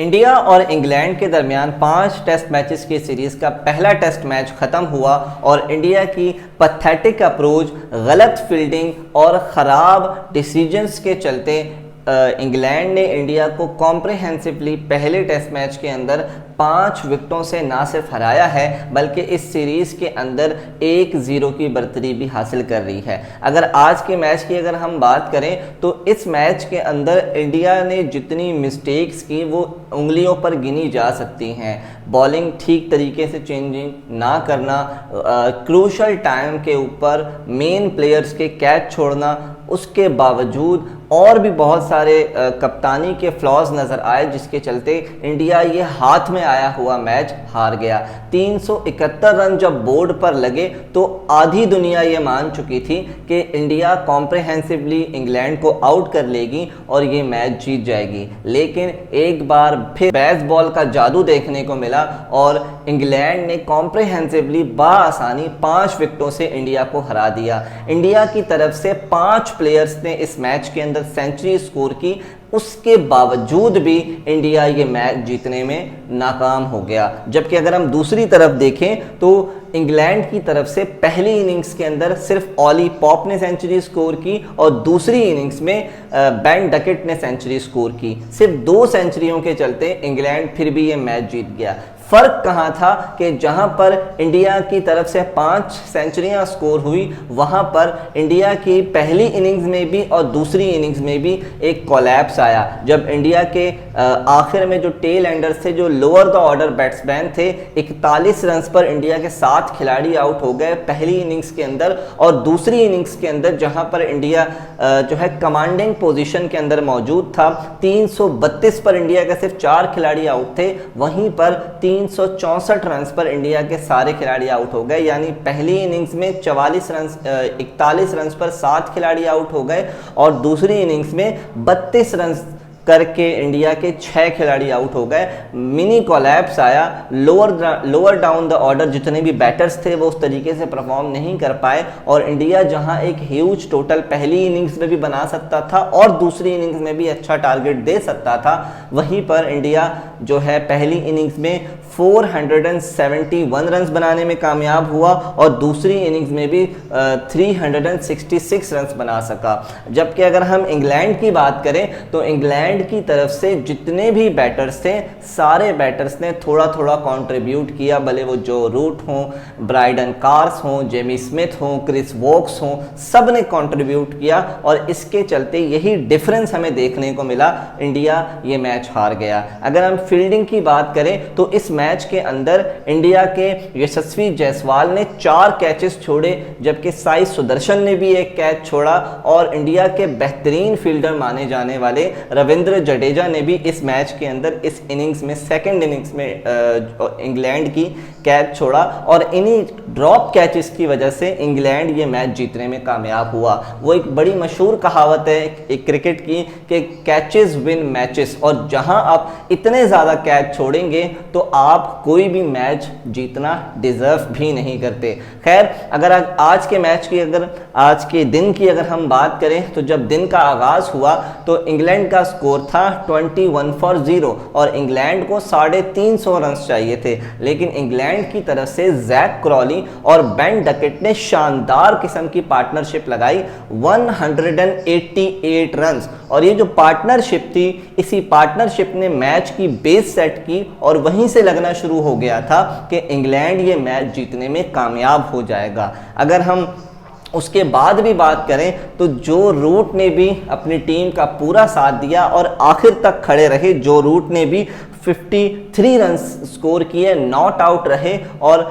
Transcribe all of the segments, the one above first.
India और England के दरमियान 5 टेस्ट मैचेस की सीरीज का पहला टेस्ट मैच खत्म हुआ और इंडिया की पैथेटिक अप्रोच, गलत फील्डिंग और ख़राब डिसीजंस के चलते इंग्लैंड ने इंडिया को कॉम्प्रिहेंसिवली पहले टेस्ट मैच के अंदर 5 विकेटों से ना सिर्फ हराया है बल्कि इस सीरीज़ के अंदर 1-0 की बर्तरी भी हासिल कर रही है। अगर आज के मैच की अगर हम बात करें तो इस मैच के अंदर इंडिया ने जितनी मिस्टेक्स की वो उंगलियों पर गिनी जा सकती हैं। बॉलिंग ठीक तरीके से चेंजिंग ना करना, क्रूशल टाइम के ऊपर मेन प्लेयर्स के कैच छोड़ना, उसके बावजूद और भी बहुत सारे कप्तानी के फ्लॉज नज़र आए जिसके चलते इंडिया ये हाथ में आया हुआ मैच हार गया। 371 रन जब बोर्ड पर लगे तो आधी दुनिया ये मान चुकी थी कि इंडिया कॉम्प्रिहेंसिवली इंग्लैंड को आउट कर लेगी और ये मैच जीत जाएगी, लेकिन एक बार फिर बेसबॉल का जादू देखने को मिला और इंग्लैंड ने कॉम्प्रिहेंसिवली बाआसानी 5 विकेटों से इंडिया को हरा दिया। इंडिया की तरफ से 5 प्लेयर्स ने इस मैच के अंदर सेंचुरी स्कोर की, उसके बावजूद भी इंडिया ये मैच जीतने में नाकाम हो गया। जबकि अगर हम दूसरी तरफ देखें तो इंग्लैंड की तरफ से पहली इनिंग्स के अंदर सिर्फ ऑली पॉप ने सेंचुरी स्कोर की और दूसरी इनिंग्स में बेन डकेट ने सेंचुरी स्कोर की। सिर्फ 2 सेंचुरियों के चलते इंग्लैंड फिर भी ये मैच जीत गया। फ़र्क कहाँ था कि जहाँ पर इंडिया की तरफ से 5 सेंचुरियाँ स्कोर हुई वहाँ पर इंडिया की पहली इनिंग्स में भी और दूसरी इनिंग्स में भी एक कोलैप्स आया। जब इंडिया के आखिर में जो टेल एंडर्स थे, जो लोअर द ऑर्डर बैट्समैन थे, 41 रन पर इंडिया के 7 खिलाड़ी आउट हो गए पहली इनिंग्स के अंदर, और दूसरी इनिंग्स के अंदर जहाँ पर इंडिया जो है कमांडिंग पोजीशन के अंदर मौजूद था, 332 पर इंडिया के सिर्फ 4 खिलाड़ी आउट थे, वहीं पर 364 रन पर इंडिया के सारे खिलाड़ी आउट हो गए। यानी पहली इनिंग्स में 41 रन पर 7 खिलाड़ी आउट हो गए और दूसरी इनिंग्स में 32 रन करके इंडिया के 6 खिलाड़ी आउट हो गए। मिनी कोलैप्स आया। लोअर डाउन द ऑर्डर जितने भी बैटर्स थे वो उस तरीके से परफॉर्म नहीं कर पाए और इंडिया जहां एक ह्यूज टोटल पहली इनिंग्स में भी बना सकता था और दूसरी इनिंग्स में भी अच्छा टारगेट दे सकता था, वहीं पर इंडिया जो है पहली इनिंग्स में 471 रन बनाने में कामयाब हुआ और दूसरी इनिंग्स में भी 366 रन बना सका। जबकि अगर हम इंग्लैंड की बात करें तो इंग्लैंड की तरफ से जितने भी बैटर्स थे सारे बैटर्स ने थोड़ा थोड़ा कंट्रीब्यूट किया, भले वो जो रूट हों, ब्राइडन कार्स हों, जेमी स्मिथ हों, क्रिस वोक्स हों, सब ने कंट्रीब्यूट किया और इसके चलते यही डिफरेंस हमें देखने को मिला, इंडिया ये मैच हार गया। अगर हम फील्डिंग की बात करें तो इस मैच के अंदर इंडिया के यशस्वी जायसवाल ने 4 कैचेस छोड़े, जबकि साई सुदर्शन ने भी एक कैच छोड़ा और इंडिया के बेहतरीन फील्डर माने जाने वाले रविंद्र जडेजा ने भी इस मैच के अंदर इस इनिंग्स में सेकंड इनिंग्स में इंग्लैंड की कैच छोड़ा और इन्हीं ड्रॉप कैचेस की वजह से इंग्लैंड ये मैच जीतने में कामयाब हुआ। वो एक बड़ी मशहूर कहावत है एक क्रिकेट की कि कैचेस विन मैचेस, और जहां आप इतने ज़्यादा कैच छोड़ेंगे तो आप कोई भी मैच जीतना डिज़र्व भी नहीं करते। खैर, अगर आज के मैच की आज के दिन की अगर हम बात करें तो जब दिन का आगाज़ हुआ तो इंग्लैंड का स्कोर था 21 फॉर 0 और इंग्लैंड को 350 रन चाहिए थे, लेकिन इंग्लैंड की तरफ से जैक क्रॉली और बेन डकेट ने शानदार किस्म की पार्टनरशिप लगाई, 188 रन। और ये जो पार्टनरशिप थी, इसी पार्टनरशिप ने मैच की बेस सेट की और वहीं से लगना शुरू हो गया था कि इंग्लैंड ये मैच जीतने में कामयाब हो जाएगा। अगर हम उसके बाद भी बात करें तो जो रूट ने भी अपनी टीम का पूरा साथ दिया और आखिर तक खड़े रहे, जो रूट ने भी 53 रन स्कोर किए, नॉट आउट रहे और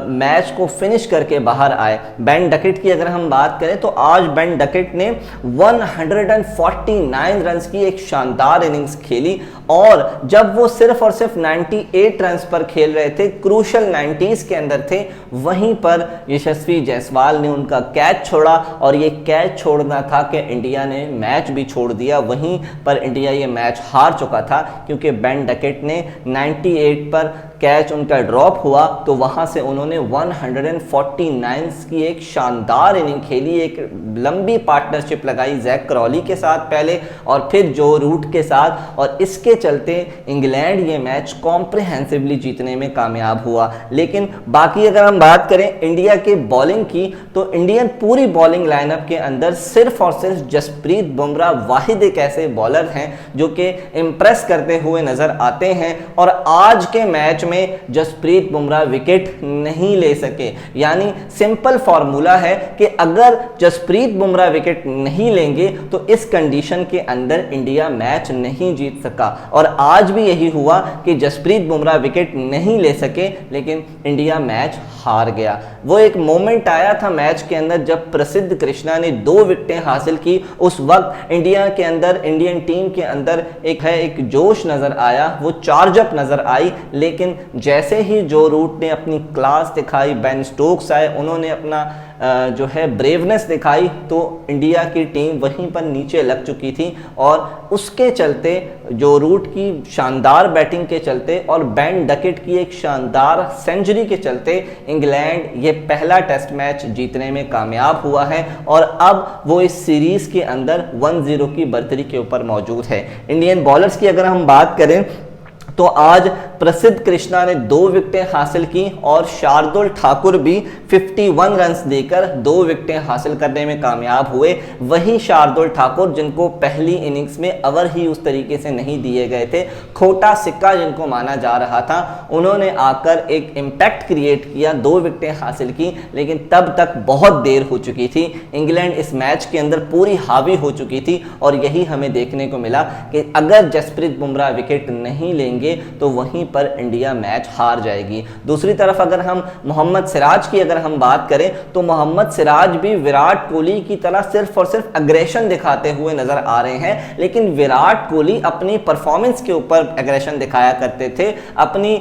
मैच को फिनिश करके बाहर आए। बेन डकेट की अगर हम बात करें तो आज बेन डकेट ने 149 रन की एक शानदार इनिंग्स खेली और जब वो सिर्फ और सिर्फ 98 रन पर खेल रहे थे, क्रूशल 90s के अंदर थे, वहीं पर यशस्वी जायसवाल ने उनका कैच छोड़ा और ये कैच छोड़ना था कि इंडिया ने मैच भी छोड़ दिया। वहीं पर इंडिया ये मैच हार चुका था क्योंकि बेन डकेट ने 98 पर कैच उनका ड्रॉप हुआ तो वहां से उन्होंने 149 की एक शानदार इनिंग खेली, एक लंबी पार्टनरशिप लगाई जैक क्रॉली के साथ पहले और फिर जो रूट के साथ, और इसके चलते इंग्लैंड ये मैच कॉम्प्रिहेंसिवली जीतने में कामयाब हुआ। लेकिन बाकी अगर हम बात करें इंडिया के बॉलिंग की, तो इंडियन पूरी बॉलिंग लाइनअप के अंदर सिर्फ और सिर्फ जसप्रीत बुमराह वाहिद एक ऐसे बॉलर हैं जो कि इंप्रेस करते हुए नजर आते हैं, और आज के मैच में जसप्रीत बुमराह विकेट नहीं ले सके। यानी सिंपल फॉर्मूला है कि अगर जसप्रीत बुमराह विकेट नहीं लेंगे तो इस कंडीशन के अंदर इंडिया मैच नहीं जीत सका, और आज भी यही हुआ कि जसप्रीत बुमराह विकेट नहीं ले सके लेकिन इंडिया मैच हार गया। वो एक मोमेंट आया था मैच के अंदर जब प्रसिद्ध कृष्णा ने 2 विकेटें हासिल की, उस वक्त इंडिया के अंदर, इंडियन टीम के अंदर एक जोश नजर आया, वो चार्ज अप नजर आई। लेकिन जैसे ही जो रूट ने अपनी क्लास दिखाई, बेन स्टोक्स आए, उन्होंने अपना जो है ब्रेवनेस दिखाई, तो इंडिया की टीम वहीं पर नीचे लग चुकी थी, और उसके चलते जो रूट की शानदार बैटिंग के चलते और बेन डकेट की एक शानदार सेंचुरी के चलते इंग्लैंड ये पहला टेस्ट मैच जीतने में कामयाब हुआ है, और अब वो इस सीरीज के अंदर 1-0 की बर्तरी के ऊपर मौजूद है। इंडियन बॉलर्स की अगर हम बात करें तो आज प्रसिद्ध कृष्णा ने 2 विकेटें हासिल की और शार्दुल ठाकुर भी 51 रन्स देकर 2 विकेटें हासिल करने में कामयाब हुए। वही शार्दुल ठाकुर जिनको पहली इनिंग्स में ओवर ही उस तरीके से नहीं दिए गए थे, खोटा सिक्का जिनको माना जा रहा था, उन्होंने आकर एक इम्पैक्ट क्रिएट किया, 2 विकेटें हासिल की, लेकिन तब तक बहुत देर हो चुकी थी। इंग्लैंड इस मैच के अंदर पूरी हावी हो चुकी थी, और यही हमें देखने को मिला कि अगर जसप्रीत बुमराह विकेट नहीं लेंगे तो वहीं पर इंडिया मैच हार जाएगी। दूसरी तरफ अगर हम मोहम्मद सिराज की अगर हम बात करें तो मोहम्मद सिराज भी विराट कोहली की तरह सिर्फ और सिर्फ अग्रेशन दिखाते हुए नजर आ रहे हैं, लेकिन विराट कोहली अपनी परफॉर्मेंस के ऊपर अग्रेशन दिखाया करते थे, अपनी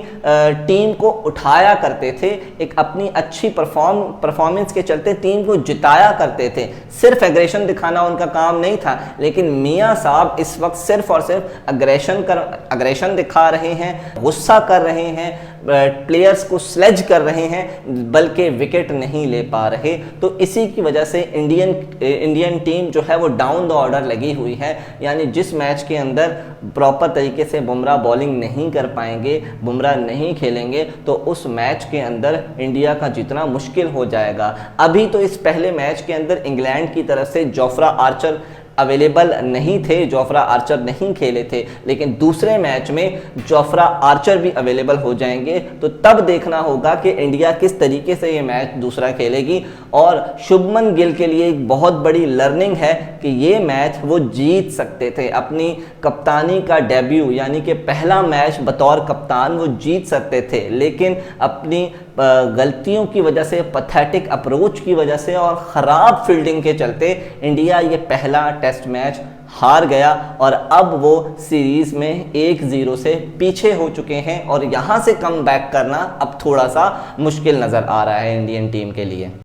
टीम को उठाया करते थे, एक अपनी अच्छी परफॉर्मेंस के चलते टीम को जिताया करते थे। सिर्फ अग्रेशन दिखाना उनका काम नहीं था, लेकिन मियां साहब इस वक्त सिर्फ और सिर्फ अग्रेशन दिखा रहे हैं, गुस्सा कर रहे हैं, प्लेयर्स को स्लेज कर रहे हैं, बल्कि विकेट नहीं ले पा रहे। तो इसी की वजह से इंडियन टीम जो है वो डाउन द ऑर्डर लगी हुई है। यानी जिस मैच के अंदर प्रॉपर तरीके से बुमराह बॉलिंग नहीं कर पाएंगे, बुमराह नहीं खेलेंगे, तो उस मैच के अंदर इंडिया का जीतना मुश्किल हो जाएगा। अभी तो इस पहले मैच के अंदर इंग्लैंड की तरफ से जोफ्रा आर्चर अवेलेबल नहीं थे, जोफ्रा आर्चर नहीं खेले थे, लेकिन दूसरे मैच में जोफ्रा आर्चर भी अवेलेबल हो जाएंगे, तो तब देखना होगा कि इंडिया किस तरीके से ये मैच दूसरा खेलेगी। और शुभमन गिल के लिए एक बहुत बड़ी लर्निंग है कि ये मैच वो जीत सकते थे, अपनी कप्तानी का डेब्यू यानी कि पहला मैच बतौर कप्तान वो जीत सकते थे, लेकिन अपनी गलतियों की वजह से, पैथेटिक अप्रोच की वजह से और ख़राब फील्डिंग के चलते इंडिया ये पहला टेस्ट मैच हार गया, और अब वो सीरीज़ में 1-0 से पीछे हो चुके हैं, और यहाँ से कम बैक करना अब थोड़ा सा मुश्किल नज़र आ रहा है इंडियन टीम के लिए।